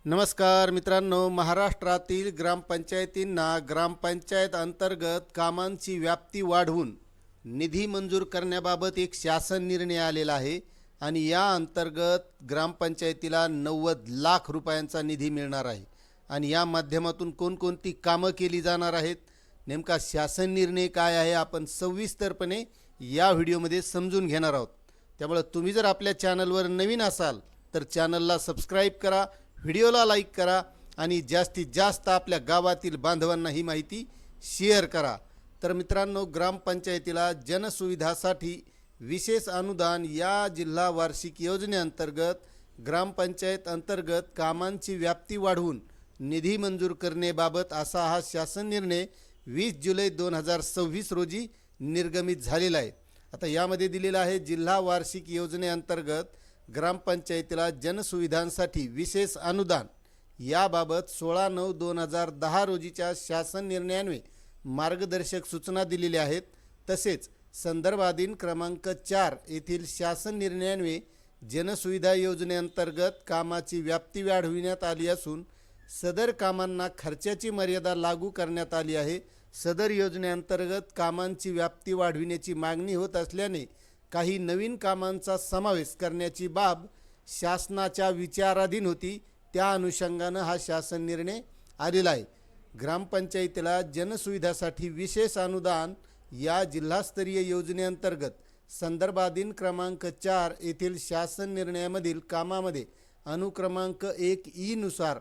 नमस्कार मित्रांनो, महाराष्ट्रातील ग्रामपंचायतींना ग्रामपंचायत अंतर्गत कामांची व्याप्ती वाढवून निधी मंजूर करण्याबाबत एक शासन निर्णय आलेला आहे आणि या अंतर्गत ग्रामपंचायतीला 90 लाख रुपयांचा निधी मिळणार आहे आणि या माध्यमातून कोणकोणती कामं केली जाणार आहेत, नेमका शासन निर्णय काय आहे, आपण सविस्तरपणे या व्हिडिओमध्ये समजून घेणार आहोत। त्यामुळे तुम्ही जर आपल्या चॅनलवर नवीन असाल तर चॅनलला सबस्क्राईब करा, व्हिडिओला लाईक करा आणि जास्तीत जास्त आपल्या गावातील बांधवांना ही माहिती शेअर करा। तर मित्रांनो, ग्रामपंचायतीला जनसुविधासाठी विशेष अनुदान या जिल्हा वार्षिक योजनेअंतर्गत ग्रामपंचायत अंतर्गत कामांची व्याप्ती वाढवून निधी मंजूर करण्याबाबत असा हा शासन निर्णय 20 जुलै 2026 रोजी निर्गमित झालेला आहे। आता यामध्ये दिलेला आहे, जिल्हा वार्षिक योजनेअंतर्गत ग्रामपंचायतीला जनसुविधांसाठी विशेष अनुदान याबाबत 16/9/2010 रोजीच्या शासन निर्णयान्वये मार्गदर्शक सूचना दिलेल्या आहेत। तसेच संदर्भाधीन क्रमांक 4 येथील शासन निर्णयान्वये जनसुविधा योजनेअंतर्गत कामाची व्याप्ती वाढविण्यात आली असून सदर कामांना खर्चाची मर्यादा लागू करण्यात आली आहे। सदर योजनेअंतर्गत कामांची व्याप्ती वाढविण्याची मागणी होत असल्याने काही नवीन कामांचा समावेश करण्याची बाब शासनाच्या विचाराधीन होती। त्या अनुषंगाने हा शासन निर्णय आलेला आहे। ग्रामपंचायतीला जनसुविधासाठी विशेष अनुदान या जिल्हास्तरीय योजनेअंतर्गत संदर्भाधीन क्रमांक 4 येथील शासन निर्णयामधील कामामध्ये अनुक्रमांक 1 नुसार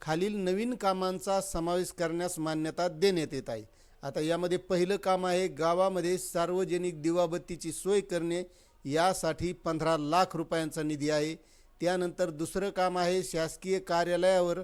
खालील नवीन कामांचा समावेश करण्यास मान्यता देण्यात येत आहे। आता यामध्ये पहिलं काम आहे, गावामध्ये सार्वजनिक दिवाबत्तीची सोय करणे, यासाठी 15 लाख रुपयांचा निधी आहे। त्यानंतर दुसरं काम आहे, शासकीय कार्यालयावर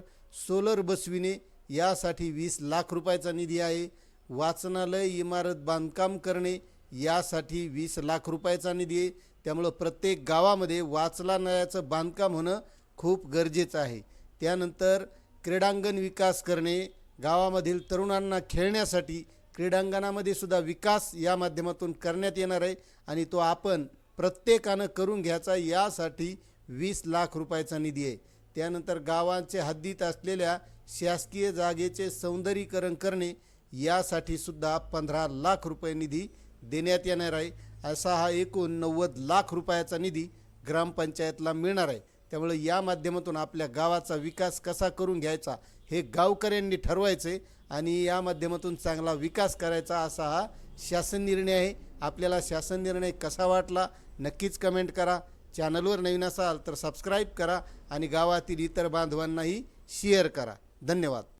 सोलर बसविणे, यासाठी 20 लाख रुपयाचा निधी आहे। वाचनालय इमारत बांधकाम करणे, यासाठी 20 लाख रुपयाचा निधी आहे। त्यामुळे प्रत्येक गावामध्ये वाचनालयाचं बांधकाम होणं खूप गरजेचं आहे। त्यानंतर क्रीडांगण विकास करणे, गावामधील तरुणांना खेळण्यासाठी क्रीडांगणामध्ये सुद्धा विकास या माध्यमातून करण्यात येणार आहे आणि तो आपण प्रत्येकानं करून घ्यायचा, यासाठी 20 लाख रुपयाचा निधी आहे। त्यानंतर गावांच्या हद्दीत असलेल्या शासकीय जागेचे सौंदर्यीकरण करणे, यासाठी सुद्धा 15 लाख रुपये निधी देण्यात येणार आहे। असा हा एकूण 90 लाख रुपयाचा निधी ग्रामपंचायतला मिळणार आहे। त्यामुळे या माध्यमातून आपल्या गावाचा विकास कसा करून घ्यायचा हे गावकऱ्यांनी ठरवायचे आणि या माध्यमातून चांगला विकास करायचा, असा हा शासन निर्णय आहे। आपल्याला शासन निर्णय कसा वाटला नक्कीच कमेंट करा। चॅनलवर नवीन असाल तर सबस्क्राईब करा आणि गावातील इतर बांधवांनाही शेअर करा। धन्यवाद।